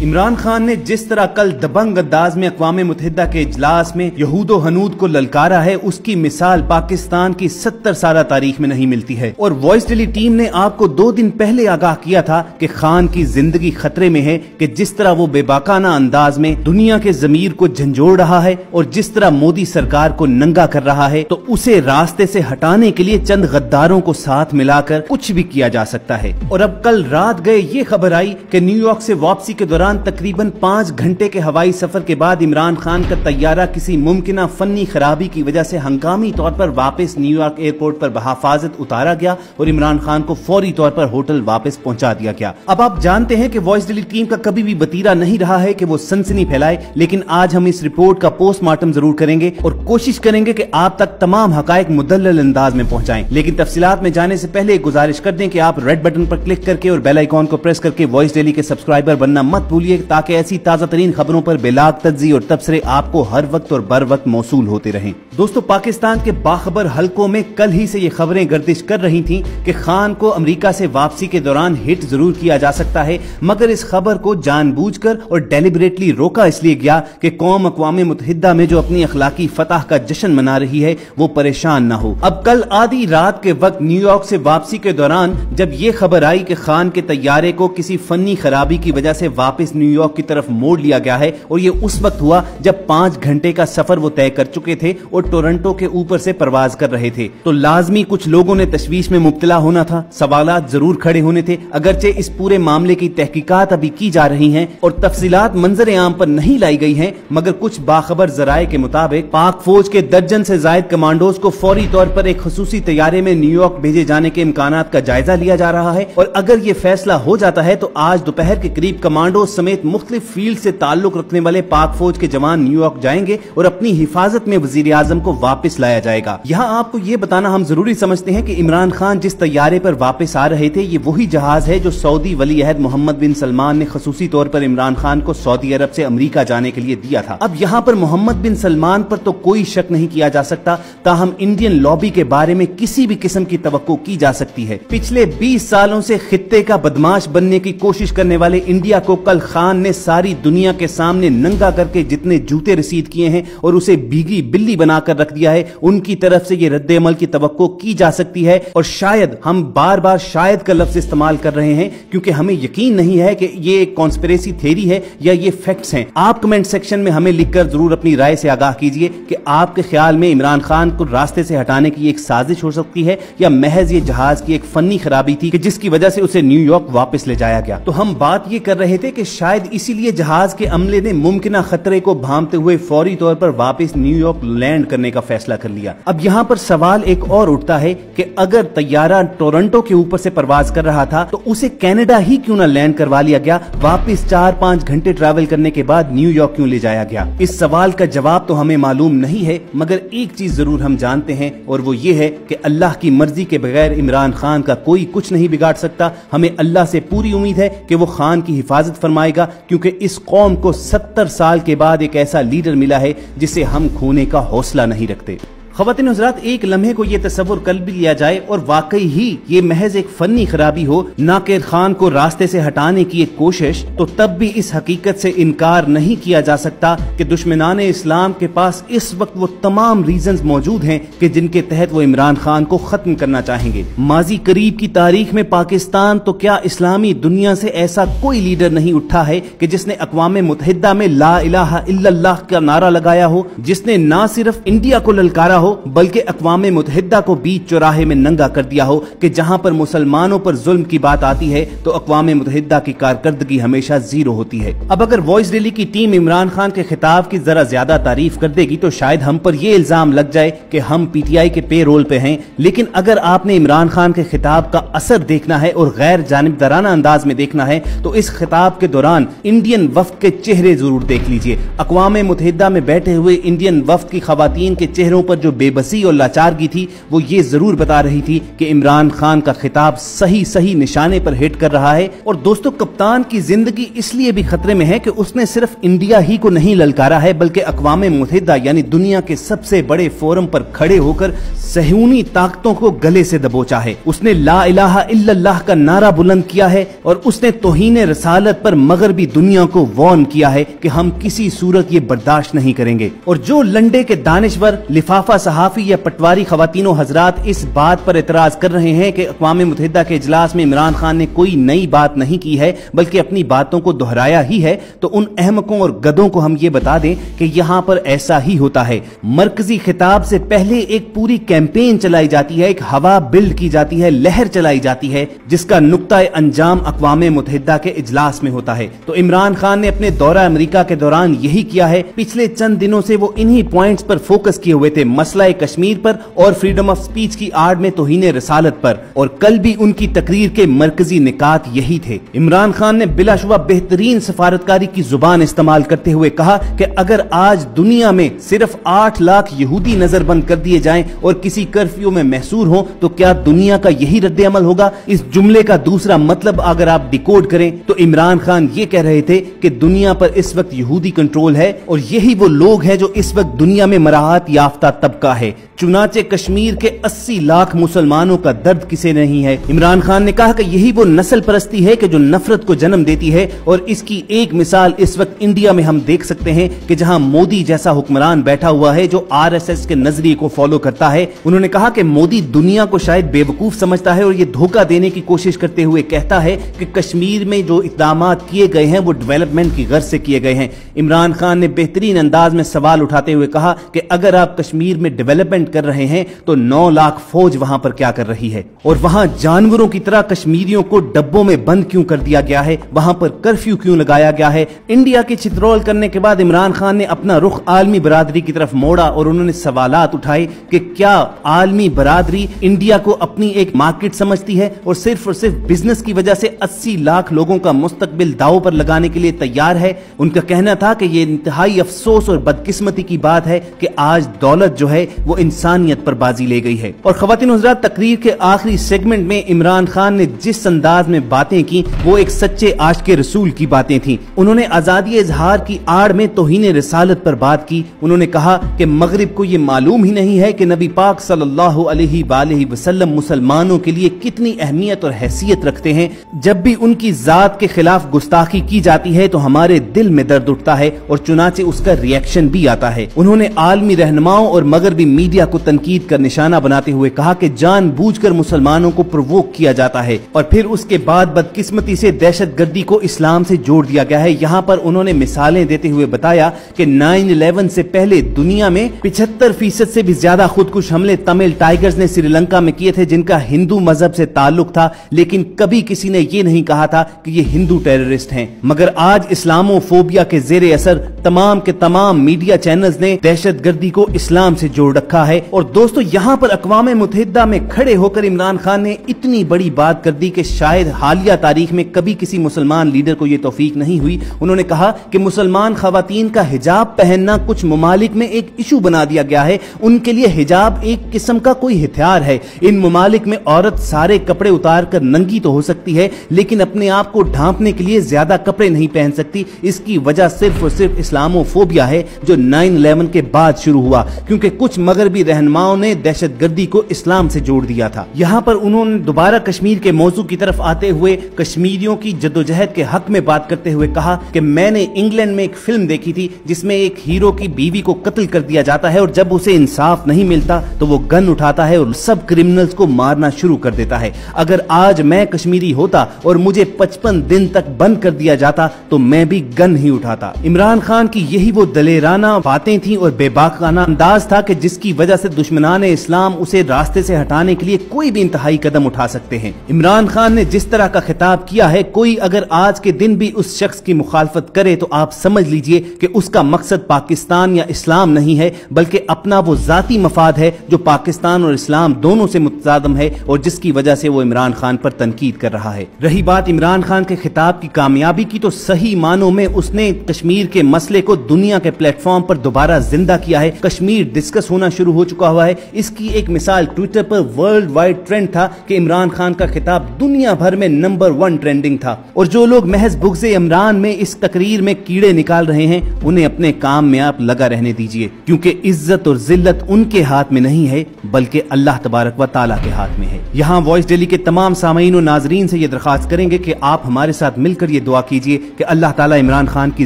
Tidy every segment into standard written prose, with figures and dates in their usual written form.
इमरान खान ने जिस तरह कल दबंग अंदाज में अक़वाम मुत्तहिदा के इजलास में यहूदो हनूद को ललकारा है, उसकी मिसाल पाकिस्तान की 70 साल तारीख में नहीं मिलती है। और वॉइस डेली टीम ने आपको 2 दिन पहले आगाह किया था कि खान की जिंदगी खतरे में है, कि जिस तरह वो बेबाकाना अंदाज में दुनिया के जमीर को झंझोड़ रहा है और जिस तरह मोदी सरकार को नंगा कर रहा है, तो उसे रास्ते से हटाने के लिए चंद गद्दारों को साथ मिलाकर कुछ भी किया जा सकता है। और अब कल रात गए ये खबर आई कि न्यूयॉर्क से वापसी के दौरान तकरीबन 5 घंटे के हवाई सफर के बाद इमरान खान का तैयारा किसी मुमकिना फनी खराबी की वजह से हंगामी तौर पर वापस न्यूयॉर्क एयरपोर्ट पर बहिफाजत उतारा गया और इमरान खान को फौरी तौर पर होटल वापस पहुंचा दिया गया। अब आप जानते हैं कि वॉइस डेली टीम का कभी भी बतीरा नहीं रहा है कि वो सनसनी फैलाए, लेकिन आज हम इस रिपोर्ट का पोस्टमार्टम जरूर करेंगे और कोशिश करेंगे कि आप तक तमाम हकायक मुदल्लल अंदाज में पहुंचाएं। लेकिन तफसीलात में जाने से पहले एक गुजारिश कर दें कि आप रेड बटन पर क्लिक करके और बेल आइकॉन को प्रेस करके वॉइस डेली के सब्सक्राइबर बनना मत भूलिए, ताकि ऐसी ताजा तरीन खबरों पर बेलाग तज्ज़ी और तबसरे आपको हर वक्त और बर वक्त मौसूल होते रहें। दोस्तों, पाकिस्तान के बाखबर हलकों में कल ही से ये खबरें गर्दिश कर रही थीं कि खान को अमेरिका से वापसी के दौरान हिट जरूर किया जा सकता है, मगर इस खबर को जानबूझकर और डेलिबरेटली रोका इसलिए गया कि कौम अक़वाम मुत्तहिदा में जो अपनी अखलाकी फतह का जश्न मना रही है वो परेशान न हो। अब कल आधी रात के वक्त न्यूयॉर्क से वापसी के दौरान जब ये खबर आई कि खान के तैयारे को किसी फनी खराबी की वजह से वापस न्यूयॉर्क की तरफ मोड़ लिया गया है, और ये उस वक्त हुआ जब 5 घंटे का सफर वो तय कर चुके थे और टोरंटो के ऊपर से परवाज कर रहे थे, तो लाजमी कुछ लोगों ने तशवीश में मुब्तला होना था, सवालात जरूर खड़े होने थे। अगरचे इस पूरे मामले की तहकीकात अभी की जा रही हैं और तफसीलात मंजर आम पर नहीं लाई गई हैं, मगर कुछ बाखबर जराए के मुताबिक पाक फौज के दर्जन से जायद कमांडोज को फौरी तौर पर एक खसूसी तैयारे में न्यूयॉर्क भेजे जाने के इम्कानात का जायजा लिया जा रहा है। और अगर ये फैसला हो जाता है तो आज दोपहर के करीब कमांडोज समेत मुख्तलिफ फील्ड से ताल्लुक रखने वाले पाक फौज के जवान न्यूयॉर्क जाएंगे और अपनी हिफाजत में वजीर आजम को वापस लाया जाएगा। यहाँ आपको ये बताना हम जरूरी समझते हैं कि इमरान खान जिस तैयारे पर वापस आ रहे थे, ये वही जहाज है जो सऊदी वली अहद मोहम्मद बिन सलमान ने खसूसी तौर पर इमरान खान को सऊदी अरब से अमेरिका जाने के लिए दिया था। अब यहाँ पर मोहम्मद बिन सलमान पर तो कोई शक नहीं किया जा सकता, ताहम इंडियन लॉबी के बारे में किसी भी किस्म की तवक्को की जा सकती है। पिछले 20 सालों से खित्ते का बदमाश बनने की कोशिश करने वाले इंडिया को कल खान ने सारी दुनिया के सामने नंगा करके जितने जूते रसीद किए हैं और उसे भीगी बिल्ली बनाकर रख दिया है, उनकी तरफ से ये रद्द अमल की तवक्को की जा सकती है। और शायद हम बार बार शायद का लफ्ज इस्तेमाल कर रहे हैं क्योंकि हमें यकीन नहीं है कि ये एक कॉन्स्पिरेसी थ्योरी है या ये फैक्ट्स हैं। आप कमेंट सेक्शन में हमें लिखकर जरूर अपनी राय से आगाह कीजिए कि आपके ख्याल में इमरान खान को रास्ते से हटाने की एक साजिश हो सकती है या महज ये जहाज की एक फनी खराबी थी कि जिसकी वजह से उसे न्यूयॉर्क वापस ले जाया गया। तो हम बात ये कर रहे थे कि शायद इसीलिए जहाज के अमले ने मुमकिना खतरे को भांपते हुए फौरी तौर पर वापस न्यूयॉर्क लैंड करने का फैसला कर लिया। अब यहाँ पर सवाल एक और उठता है कि अगर तैयारा टोरंटो के ऊपर से परवाज कर रहा था तो उसे कनाडा ही क्यों ना लैंड करवा लिया गया, वापस 4-5 घंटे ट्रैवल करने के बाद न्यूयॉर्क क्यों ले जाया गया? इस सवाल का जवाब तो हमें मालूम नहीं है, मगर एक चीज जरूर हम जानते हैं और वो ये है कि अल्लाह की मर्जी के बगैर इमरान खान का कोई कुछ नहीं बिगाड़ सकता। हमें अल्लाह से पूरी उम्मीद है कि वो खान की हिफाजत फरमाएगा, क्योंकि इस कौम को 70 साल के बाद एक ऐसा लीडर मिला है जिसे हम खोने का हौसला नहीं रखते। ख़वातीन हज़रात, एक लम्हे को ये तस्वुर कर भी लिया जाए और वाकई ही ये महज एक फनी खराबी हो, ना कि खान को रास्ते से हटाने की एक कोशिश, तो तब भी इस हकीकत से इनकार नहीं किया जा सकता कि दुश्मनान इस्लाम के पास इस वक्त वो तमाम रीजंस मौजूद हैं कि जिनके तहत वो इमरान खान को खत्म करना चाहेंगे। माजी करीब की तारीख में पाकिस्तान तो क्या इस्लामी दुनिया से ऐसा कोई लीडर नहीं उठा है कि जिसने अक़वाम मुत्तहिदा में ला इलाहा इल्लल्लाह का नारा लगाया हो, जिसने न सिर्फ इंडिया को ललकारा बल्कि अक़वाम मुत्तहिदा को बीच चौराहे में नंगा कर दिया हो कि जहां पर मुसलमानों पर जुल्म की बात आती है तो अक़वाम मुत्तहिदा की कारकर्दगी हमेशा जीरो होती है। अब अगर वॉइस डेली की टीम इमरान खान के खिताब की जरा ज्यादा तारीफ कर देगी तो शायद हम पर यह इल्जाम लग जाए कि हम पीटीआई के पे रोल पे हैं, लेकिन अगर आपने इमरान खान के खिताब का असर देखना है और गैर जानिबदाराना अंदाज में देखना है तो इस खिताब के दौरान इंडियन वफ्द के चेहरे जरूर देख लीजिए। अक़वाम मुत्तहिदा में बैठे हुए इंडियन वफ्द की खवातीन के चेहरों पर जो बेबसी और लाचारगी थी वो ये जरूर बता रही थी कि इमरान खान का खिताब सही निशाने पर हिट कर रहा है। और दोस्तों, कप्तान की जिंदगी इसलिए भी खतरे में है कि उसने सिर्फ इंडिया ही को नहीं ललकारा है बल्कि अक़वाम मुत्तहिदा यानी दुनिया के सबसे बड़े फोरम पर खड़े होकर सहूनी ताकतों को गले से दबोचा है। उसने ला इलाहा इल्लल्लाह का नारा बुलंद किया है और उसने तौहीन रसालत पर मगरबी दुनिया को वार्न किया है कि हम किसी सूरत ये बर्दाश्त नहीं करेंगे। और जो लंडे के दानिश्वर, लिफाफा सहाफी या पटवारी खवातीनों हजरात इस बात पर एतराज कर रहे हैं कि अक़वाम मुत्तहिदा के इजलास में इमरान खान ने कोई नई बात नहीं की है बल्कि अपनी बातों को दोहराया ही है, तो उन अहमकों और गधों को हम ये बता दें कि यहाँ पर ऐसा ही होता है। मरकजी खिताब से पहले एक पूरी कैंपेन चलाई जाती है, एक हवा बिल्ड की जाती है, लहर चलाई जाती है जिसका नुक्ता अंजाम अक़वाम मुत्तहिदा के इजलास में होता है। तो इमरान खान ने अपने दौरा अमेरिका के दौरान यही किया है। पिछले चंद दिनों से वो इन्हीं पॉइंट्स पर फोकस किए हुए थे, मसला कश्मीर पर और फ्रीडम ऑफ स्पीच की आड़ में तौहीन रसालत पर। और कल भी उनकी तकरीर के मरकजी निकात यही थे। इमरान खान ने बिलाशुबा बेहतरीन सफारतकारी की जुबान इस्तेमाल करते हुए कहा कि अगर आज दुनिया में सिर्फ 8 लाख यहूदी नजरबंद कर दिए जाएं और किसी कर्फ्यू में महसूर हो तो क्या दुनिया का यही रद्द अमल होगा। इस जुमले का दूसरा मतलब अगर आप डिकोड करें तो इमरान खान ये कह रहे थे कि दुनिया पर इस वक्त यहूदी कंट्रोल है और यही वो लोग हैं जो इस वक्त दुनिया में मराहत याफ्ता तबका है। चुनाचे कश्मीर के 80 लाख मुसलमानों का दर्द किसे नहीं है। इमरान खान ने कहा कि यही वो नस्ल परस्ती है कि जो नफरत को जन्म देती है और इसकी एक मिसाल इस वक्त इंडिया में हम देख सकते हैं कि जहां मोदी जैसा हुक्मरान बैठा हुआ है जो आरएसएस के नजरिए को फॉलो करता है। उन्होंने कहा कि मोदी दुनिया को शायद बेवकूफ समझता है और ये धोखा देने की कोशिश करते हुए कहता है कि कश्मीर में जो इक़दाम किए गए हैं वो डेवलपमेंट की गर्ज से किए गए हैं। इमरान खान ने बेहतरीन अंदाज में सवाल उठाते हुए कहा कि अगर आप कश्मीर में डेवलपमेंट कर रहे हैं तो 9 लाख फौज वहां पर क्या कर रही है और वहां जानवरों की तरह कश्मीरियों को डब्बों में बंद क्यों कर दिया गया है, वहां पर कर्फ्यू क्यों लगाया गया है। इंडिया की चित्रोल करने के बाद इमरान खान ने अपना रुख आलमी बरादरी की तरफ मोड़ा और उन्होंने सवालात उठाए कि क्या आलमी बरादरी इंडिया को अपनी एक मार्केट समझती है और सिर्फ बिजनेस की वजह से 80 लाख लोगों का मुस्तकबिल दांव पर लगाने के लिए तैयार है। उनका कहना था कि यह इंतहाई अफसोस और बदकिस्मती की बात है कि आज दौलत जो है वो इंसानियत पर बाजी ले गई है। और खवातीन हज़रात, तकरीर के आखिरी सेगमेंट में इमरान खान ने जिस अंदाज में बातें की वो एक सच्चे आशिक़े रसूल की बातें थी। उन्होंने आजादी इजहार की आड़ में तौहीन रिसालत पर बात की। उन्होंने कहा कि मगरिब को ये मालूम ही नहीं है कि नबी पाक सल्लल्लाहु अलैहि वसल्लम मुसलमानों के लिए कितनी अहमियत और हैसियत रखते हैं। जब भी उनकी जात के खिलाफ गुस्ताखी की जाती है तो हमारे दिल में दर्द उठता है और चुनाचे उसका रिएक्शन भी आता है। उन्होंने आलमी रहनुमाओं और मगरबी मीडिया को तनकीद का निशाना बनाते हुए कहा कि जानबूझकर मुसलमानों को प्रोवोक किया जाता है और फिर उसके बाद बदकिस्मती से दहशतगर्दी को इस्लाम से जोड़ दिया गया है। यहाँ पर उन्होंने मिसालें देते हुए बताया कि 9/11 से पहले दुनिया में 75% से भी ज्यादा खुदकुश हमले तमिल टाइगर्स ने श्रीलंका में किए थे जिनका हिंदू मजहब से ताल्लुक था, लेकिन कभी किसी ने ये नहीं कहा था कि ये हिंदू टेररिस्ट हैं। मगर आज इस्लामोफोबिया के जेरे असर तमाम के तमाम मीडिया चैनल्स ने दहशतगर्दी को इस्लाम से जोड़ रखा है। और दोस्तों, यहाँ पर अक़वाम मुत्तहिदा में खड़े होकर इमरान खान ने इतनी बड़ी बात कर दी कि शायद हालिया तारीख में कभी किसी मुसलमान लीडर को यह तौफीक नहीं हुई। उन्होंने कहा कि मुसलमान खवातीन का हिजाब पहनना कुछ ममालिक में एक इशू बना दिया गया है। उनके लिए हिजाब एक किस्म का कोई हथियार है। इन ममालिक में औरत सारे कपड़े उतार कर नंगी तो हो सकती है लेकिन अपने आप को ढांपने के लिए ज्यादा कपड़े नहीं पहन सकती। इसकी वजह सिर्फ और सिर्फ इस्लामोफोबिया है जो 9/11 के बाद शुरू हुआ, क्योंकि कुछ मगरबी रहनुमाओं ने दहशतगर्दी को इस्लाम से जोड़ दिया था। यहाँ पर उन्होंने दोबारा कश्मीर के मौजू की तरफ आते हुए कश्मीरियों की जद्दोजहद के हक में बात करते हुए कहा कि मैंने इंग्लैंड में एक फिल्म देखी थी जिसमें एक हीरो की बीवी को कत्ल कर दिया जाता है और जब उसे इंसाफ नहीं मिलता तो वो गन उठाता है और सब क्रिमिनल्स को मारना शुरू कर देता है। अगर आज मैं कश्मीरी होता और मुझे 55 दिन तक बंद कर दिया जाता तो मैं भी गन ही उठाता। इमरान खान की यही वो दलेराना बातें थी और बेबाकाना अंदाज था कि जिसकी वजह से दुश्मनान इस्लाम उसे रास्ते से हटाने के लिए कोई भी इंतहाई कदम उठा सकते हैं। इमरान खान ने जिस तरह का खिताब किया है, कोई अगर आज के दिन भी उस शख्स की मुखालफत करे तो आप समझ लीजिए कि उसका मकसद पाकिस्तान या इस्लाम नहीं है बल्कि अपना वो जाती मफाद है जो पाकिस्तान और इस्लाम दोनों से मुतजादम है और जिसकी वजह से वो इमरान खान पर तनकीद कर रहा है। रही बात इमरान खान के खिताब की कामयाबी की, तो सही मानों में उसने कश्मीर के मसले को दुनिया के प्लेटफॉर्म पर दोबारा जिंदा किया है। कश्मीर डिस्कस डिस्कस होना शुरू हो चुका हुआ है। इसकी एक मिसाल ट्विटर पर वर्ल्ड वाइड ट्रेंड था कि इमरान खान का खिताब दुनिया भर में नंबर 1 ट्रेंडिंग था। और जो लोग महज बुग़्ज़े इमरान में इस तकरीर में कीड़े निकाल रहे हैं, उन्हें अपने काम में आप लगा रहने दीजिए, क्योंकि इज्जत और जिल्लत उनके हाथ में नहीं है बल्कि अल्लाह तबारक व तआला के हाथ में है। यहाँ वॉइस डेली के तमाम सामीन और नाजरीन से ये दरख्वास्त करेंगे कि आप हमारे साथ मिलकर ये दुआ कीजिए कि अल्लाह ताला इमरान खान की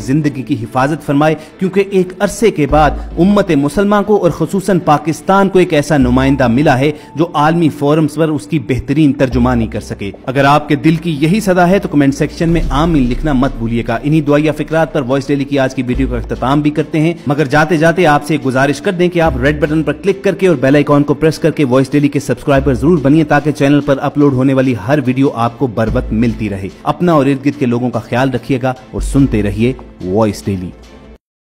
जिंदगी की हिफाजत फरमाए, क्योंकि एक अरसे के बाद उम्मत मुसलमान को और खुसूसन पाकिस्तान को एक ऐसा नुमाइंदा मिला है जो आलमी फोरम्स पर उसकी बेहतरीन तर्जुमानी कर सके। अगर आपके दिल की यही सदा है तो कमेंट सेक्शन में आमीन लिखना मत भूलिएगा। इन्हीं दुआया फिक्रात पर वॉइस डेली की आज की वीडियो का इख्तिताम भी करते हैं, मगर जाते जाते आपसे एक गुजारिश कर दें कि आप रेड बटन पर क्लिक करके और बेल आइकॉन को प्रेस करके वॉइस डेली के सब्सक्राइबर जरूर बनिए, ताकि चैनल पर अपलोड होने वाली हर वीडियो आपको बर वक्त मिलती रहे। अपना और इर्द गिर्द के लोगों का ख्याल रखिएगा और सुनते रहिए वॉइस डेली।